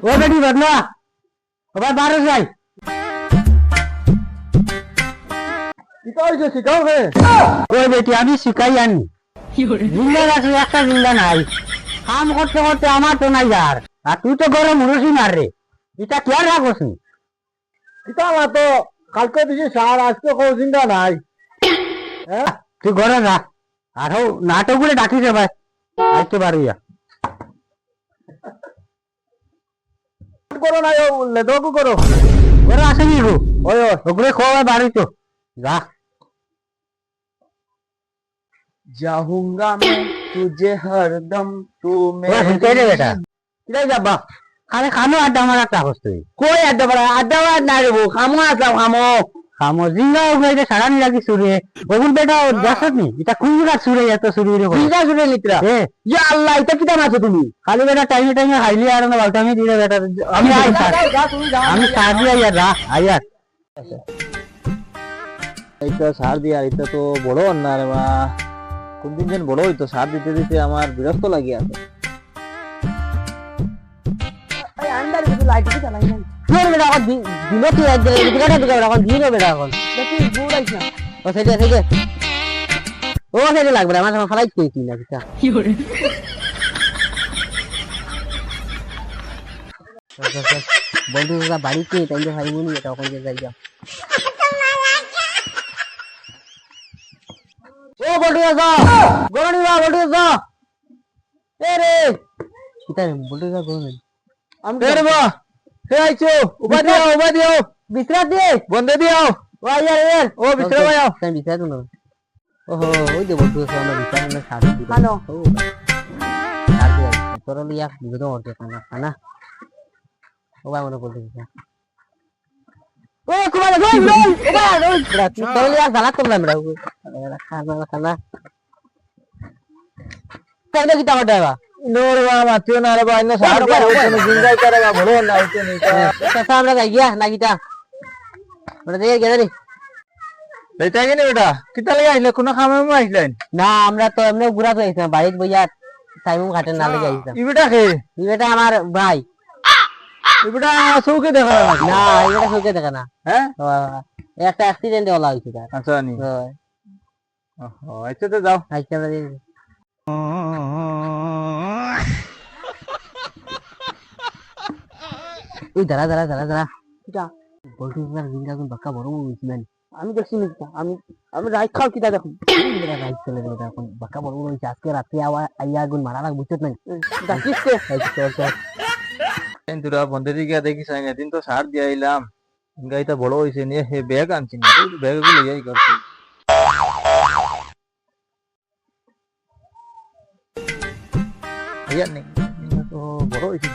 ও বেটি বদলা ওবার বারো যাই শিখাও হে ওই বেটি আমি শিখাই আনি জিন্দা আছে একটা জিন্দা নাই কাম করতে করতে আমার তো নাই আর আর তুই তো ঘরে মুরসি মার রে এটা কে রাখোস নি এটা আমার তো কালকে দিছি সার আজকে কোনো জিন্দা নাই হ্যাঁ তুই ঘরে যা আর নাটক করে ডাকিস ভাই আসতে পারবি করো না লেদকু করো ওরা আসেনি গো ওই ওগুলো খাওয়া বাড়ি তো যা जाऊंगा मैं तुझे हरदम तू मेरे बेटा किधर जाबा खाने खानो अड्डा मारा क्या होता है कोई अड्डा मार ना रे वो खामो आसला खामो खामो जिंगा हो गए सारा नहीं लगी सूर्य बगुन बेटा दसत नहीं इता कुंजी का सूर्य या तो सूर्य रे कुंजा सूर्य मित्र या अल्लाह इता किता नाचो तुमी खाली बेटा टाइम टाइम हाईली आ रहा ना बाल्टा में दिले बेटा আমি আই আমি সার দিয়া यार आया এটা সার দিয়া এটা তো বড় না রে মা কোন দিন যেন বড় হইতো সার দিতে দিতে আমার বিরক্ত লাগি আছে এই আন্ডার কিছু লাইট কি চালাই না তোর বেটা এখন দিলো কি এক জায়গায় দিকে দিকে এখন দিলো বেটা এখন দেখি বুড়াইছ না ও সেটা থেকে ও সেটা লাগবে আমার সময় ফলাইট কইতি না কিটা কি করে বন্ধুরা বাড়িতে তাইলে ভাইবুনি এটা ওখানে যাই যা ও বড়িয়া যা বড়িয়া এ রে কিটা বড়িয়া গোনে আমি রে বা হে আইছো উবা দিও বিছরা দে বন্ধে দিও ও ইয়ার ও বিছরা ভাইও তুমি বিছরা দাও ওহো ওই যে বড়িয়া সামনে বিছরা না শাড়ি দিবা হ্যালো ও শাড়ি দিবা তোর লিয়া দিবে তো ওতে খানা ও ভাই মনে করতে দিছা ও কুমার ভাই রাতি তোর লিয়া জালা করলাম রে খানা তাহলে কি টাকা দেবা নোরবা মাতিও না রে ভাই না সার পর ওখানে জিন্দাই করেগা বড় না হইতো নি তো আমরা যাই গিয়া না কিটা বড় দেই গেলে রে বেটা গেনি বেটা কিতা লাগি আইলে কোন কামে আইলেন না আমরা তো এমনি ঘুরা তো আইছিলাম বাড়িতে বইয়া টাইম ঘাটে না লাগি আইছিলাম ই বেটা কে ই বেটা আমার ভাই ই বেটা চৌকে দেখা না ই বেটা চৌকে দেখা না হ্যাঁ একটা অ্যাক্সিডেন্টে হলা হইছে তার আচ্ছা নি ও আচ্ছা তো যাও আচ্ছা ওই দাঁড়া কিটা বলতে না জিন্দা কোন বাক্কা বড় হইছিলেন আমি দেখছি না আমি রাইট খাও কিটা দেখুন রাইট চলে গেল এখন বাক্কা বড় হইছে আজকে রাতে আইয়া গুন মারা লাগ বুঝছত না ডাকিস তো তুরা বন্ধেরি গিয়া দেখিস দিন তো সার দিয়ে আইলাম গাইটা বড় হইছে নিয়ে হে ব্যাগ আনছি না ব্যাগ গুলো যাই করছি ইয়ার নেই তো বড় হইছে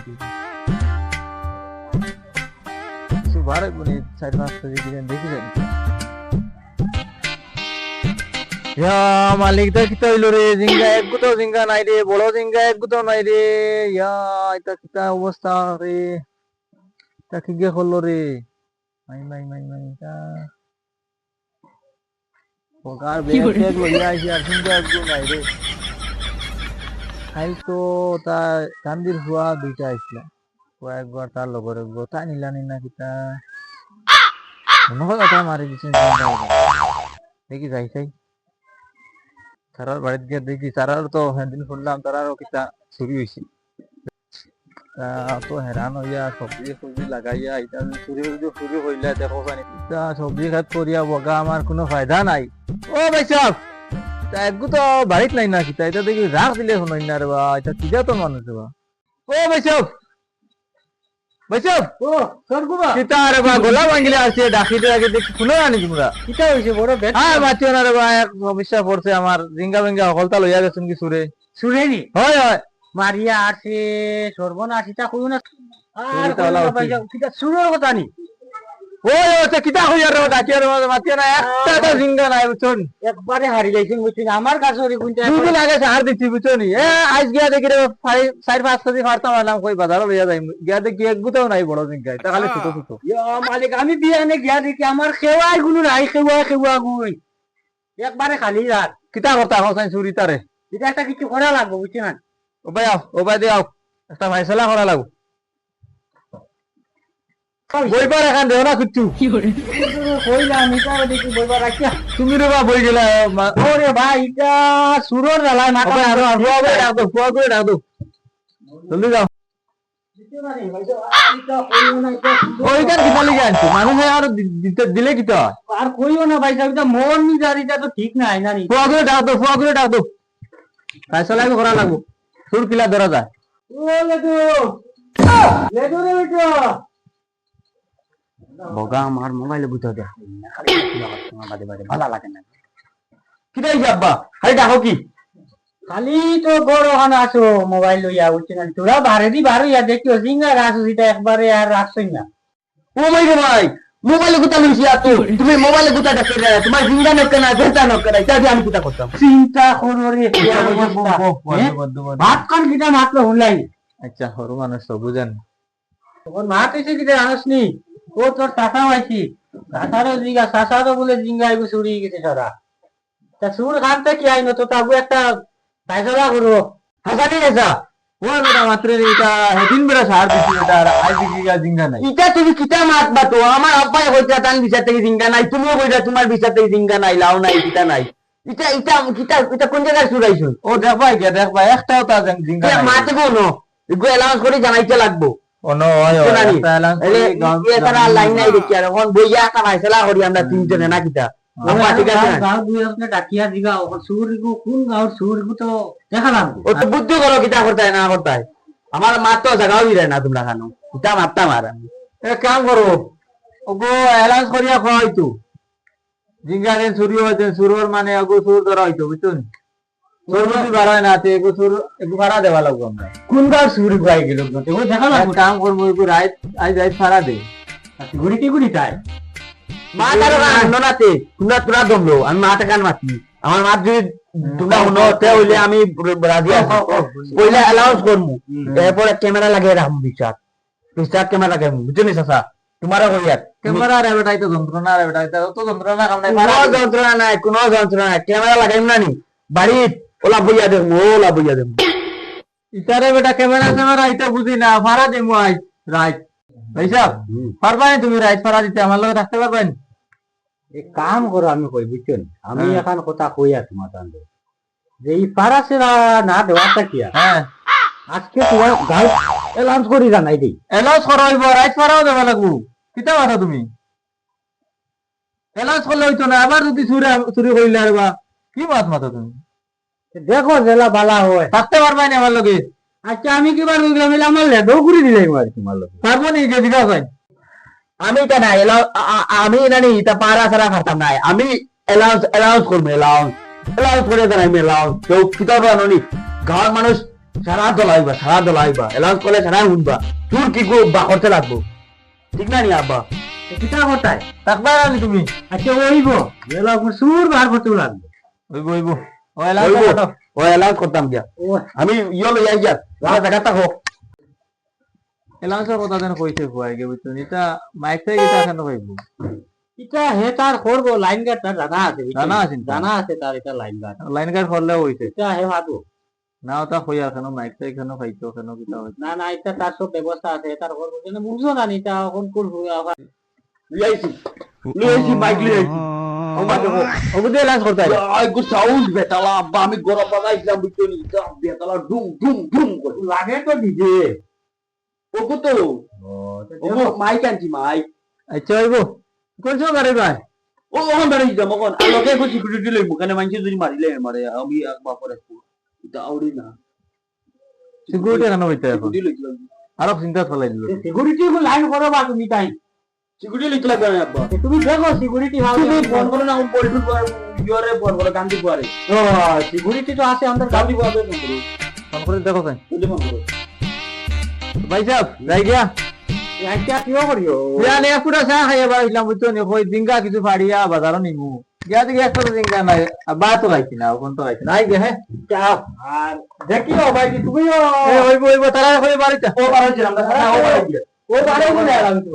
কিছু বারে গুনি 4-5 কেজি দেখি যাই ইয়া মালিক দা কিতা হইলো রে জিঙ্গা এক গুতো জিঙ্গা নাই রে বড় জিঙ্গা এক গুতো নাই রে ইয়া এটা কিতা অবস্থা রে তা কি গে হলো রে মাই তা ওগার বেগ লইয়া আইছি আর জিঙ্গা এক গুতো নাই রে খাই তো তা কান্দির হুয়া দুইটা আইছিল কয়েকবার তার লগরে গোতা নিলানি না কিতা মনে কথা মারি দিছে দেখি যাই তারার বাড়িতে গিয়ে দেখি তারার তো হ্যান্দিন শুনলাম তারারও কিতা চুরি হয়েছে তো হেরান হইয়া সবজি লাগাইয়া এটা চুরি হইলে দেখো সবজি খাত করিয়া বগা আমার কোনো ফায়দা নাই ও ভাই সাহেব একগু তো বাড়িত নাই না কিতা এটা দেখি রাখ দিলে শুনাই না রে বা এটা কিটা তো মানুষ বা ও ভাই সাহেব ও সরগুবা কিতা রে বা গোলা ভাঙিলে আছে ডাকিতে দেখি শুনো না তোমরা কিটা হইছে বড় বেট হ্যাঁ মাতিও না রে বা এক সমস্যা পড়ছে আমার জিঙ্গা বেঙ্গা হলতা লইয়া গেছেন কি সুরেনি হয় মারিয়া আছে সর্বনাশ এটা কইও না আর কিটা সুরের কথা নি ওই ওটা কিতা হইয়া রে ডাকিয়া রে মাতিও না একটা তো জিঙ্গা নাই বুঝছন একবারে হারি যাইছেন বুঝছেন আমার কাছে ওই কুইন্টা দুই লাগে হার দিছি বুঝছনি এ আজ গিয়া দেখি রে 4-5 কেজি ফারতা মারলাম কই বাজার লইয়া যাই গিয়া দেখি এক গুতাও নাই বড় জিঙ্গা এটা খালি ছোট ইয়া মালিক আমি বিয়ানে গিয়া দেখি আমার খেওয়াই গুলো নাই খেওয়া গুই একবারে খালি রাত কিতা কথা হসাই চুরি তারে এটা একটা কিছু করা লাগবে বুঝছেন ও ভাই দে আও একটা ফাইসলা করা লাগবে বইবার এখান দেও না কিচ্ছু কইলাম এটা দেখি বইবার রাখিয়া তুমি রে বা বই গেলা ওরে ভাই এটা সুরর জ্বালায় মাথা আরো ফুয়া করে ডাক দো ফুয়া করে ডাক দো জলদি যাও ওইটার কিতা লিখে আনছো মানুষে আর দিলে কিতা আর কইও না ভাই সাহেব এটা মন মিজারিটা তো ঠিক নাই জানি ফুয়া করে ডাক দো ফাইসলা আমি করা লাগবো সুর কিলা ধরা যায় ও লেদু লেদু রে বেটো বগা আমার মোবাইলে বুঝা দে বাদে বাদে ভালো লাগে না কিতা হইছে আব্বা খালি ডাকো কি খালি তো বড় ওখানে আসো মোবাইল লইয়া উঠছে না তোরা বারে দি বারো ইয়া দেখিও সিঙ্গা রাখছো সেটা একবারে আর রাখছই না ও মাই রে ভাই মোবাইলে গুতা লইছি আতো তুমি মোবাইলে গুতা দেখে না তোমার জিঙ্গা নক না বেতা নক না এটা দিয়ে আমি গুতা করতাম চিন্তা করো রে ভাত কান কিটা মাত্র হুলাই আচ্ছা হরু মানুষ তো বুঝেন ওর মা কইছে কিটা জানোসনি ও তোর টাকা হইছি টাকারও জিঙ্গা সাসারও বলে জিঙ্গা আইবো চুরি গেছে সারা তা সুর খানতে কি আইনো তো তাবু একটা ফাইসলা করো হাসানি রেসা ও মেরা মাত্র এটা হেদিন বেরা সার দিছি এটা আর আই দিছি জিঙ্গা নাই ইটা তুমি কিটা মাতবা তো আমার আব্বাই কইতা তান বিচার থেকে জিঙ্গা নাই তুমিও কইতা তোমার বিচার থেকে জিঙ্গা নাই লাও নাই কিটা নাই ইটা ইটা কিটা এটা কোন জায়গায় চুরাইছো ও দেখবা একটাও তা জিঙ্গা নাই মাতে কোনো এগো এলাউন্স করে জানাইতে লাগবো ono oy একটা এলান তারা লাইন নাই দেখি আর এখন বইয়া একটা ফাইসলা করি আমরা তিনজনে না কিটা আব্বা ঠিক আছে গাঁও দুই আপনি ডাকিয়া দিগা ও সুরগু কোন গাঁও সুরগু তো দেখালাম ও তো বুদ্ধি করো কিটা করতে না করতে আমার মা তো জাগাও দিরে না তোমরা খানো কিটা মারতা মার এক কাম করো ওগো এলান করিয়া খাওয়া হইতো জিঙ্গা রে চুরি হইতো চুরর মানে ওগো চুর ধরা হইতো বুঝছেন চোর যদি বার হয় না তে এগো চুর এগো ভাড়া দেওয়া লাগবে আমরা কোন গাঁও সুরি গাই গেল ও দেখালাম এক কাম করবো এগো রাত আজ ভাড়া দে ঘুরি কি ঘুরি তাই মা তার আনো নাতে তোমরা তোরা দমলো আমি মাটা কান মাতি আমার মা যদি তোমরা হতে হইলে আমি রাজি আছি কইলে অ্যালাউন্স করমু এরপর ক্যামেরা লাগিয়ে রাখমু বিচার ক্যামেরা লাগাই বুঝছো নি চাচা তোমারও কইয়া ক্যামেরা রে বেটা তো যন্ত্রণা রে বেটা তো যন্ত্রণা কাম নাই কোনো যন্ত্রণা নাই কোনো যন্ত্রণা নাই ক্যামেরা লাগাইম না নি বাড়ি ওলা বইয়া দেবো ইতারে বেটা ক্যামেরা এটা বুঝি না ভাড়া দেবো আজ রাত ভাই সাহেব পারবা তুমি রাত ভাড়া দিতে আমার লগে থাকতে পারবেন এক কাম করো আমি কই বুঝছেন আমি এখন কথা কইয়া তোমার তান্ডে যে এই পারাসেরা না দেওয়াটা কি হ্যাঁ আজকে তোমার গাই অ্যালাউন্স করি জানাই দেই এলাউন্স করাইব রাত ভাড়াও দেবা লাগবো কিতা কথা তুমি এলাউন্স করলে হইতো না আবার যদি চুরি করিলে আর বা কি মাথা তুমি দেখো জেলা বালা হয় থাকতে পারবে না আমার লগে আচ্ছা আমি কি বার বুঝলাম আমার লেদও করে দিলে আর তোমার লগে পারবো নি যে দিকা ভাই আমি এটা না আমি নানি এটা পারা সারা খাতাম নাই আমি অ্যালাউন্স করবো অ্যালাউন্স করে দেন আমি অ্যালাউন্স কেউ কিতাব আনি গাঁৱৰ মানুষ সারা দলাইবা অ্যালাউন্স করলে সারা শুনবা তোর কি বা করতে লাগবো ঠিক না নি আব্বা কিতা করতাই থাকবা না তুমি আচ্ছা ওইব এলা সুর বার করতে লাগবে ওইব ও অ্যালাউন্স করতাম গিয়া আমি ইয়ে লইয়া গিয়া জায়গাটা হোক এলাউন্সের কথা যেন কইছে খুয়াই গে বুঝছো এটা মাইক থেকে এটা কেন কইব এটা হে তার করবো লাইন গার্ড তার জানা আছে তার এটা লাইন গার্ড করলে হইছে এটা হে ভাবো না ওটা কইয়া কেন মাইক থেকে কেন খাইছো কেন কিতা হইছে না এটা তার সব ব্যবস্থা আছে তার করবো কেন বুঝছো না এটা এখন করবো লইছি মাইক লইছি ওগুলো এলাউন্স করতে হবে আইগো সাউন্ড বেতালা আব্বা আমি গরম বানাইছিলাম বুঝছো নি বেতালা ডুম ডুম ডুম করে লাগে তো ডিজে ওগো তো ওগো মাইক আনছি মাইক আচ্ছা হইব কোন সময় গাড়ি ভাই ও ওখান বেড়ে যাম ওখান আর লগে একটু সিকিউরিটি লইব কেন মানুষ যদি মারিলে মারে আমি একবার করে এটা আউড়ি না সিকিউরিটি কেন হইতে এখন আরো চিন্তা ফলাই দিল সিকিউরিটি কো লাইন করো বা তুমি তাই সিকিউরিটি লিখতে লাগবে না আব্বা তুমি দেখো সিকিউরিটি হাউ তুমি ফোন করো না পল্টু ইওরে ফোন করো গান্ধী পারে ও সিকিউরিটি তো আছে আমাদের গান্ধী পাবে ফোন করে দেখো তাই ফোন করো ভাই সাহেব যাই গিয়া আচ্ছা কিও করিও নে পুরা চা খাইয়া বাড়িলাম বুঝছো নি কই জিঙ্গা কিছু ফাড়িয়া বাজারও নিমু গিয়া দিকে একটা জিঙ্গা নাই বা তো খাইছি না কোন তো খাইছি নাই গে হ্যাঁ চাও আর দেখিও ভাই তুমিও ওইব তারা কই বাড়িতে ও বাড়ি ছিলাম না ও বাড়ি ও বাড়ি বলে আমি তো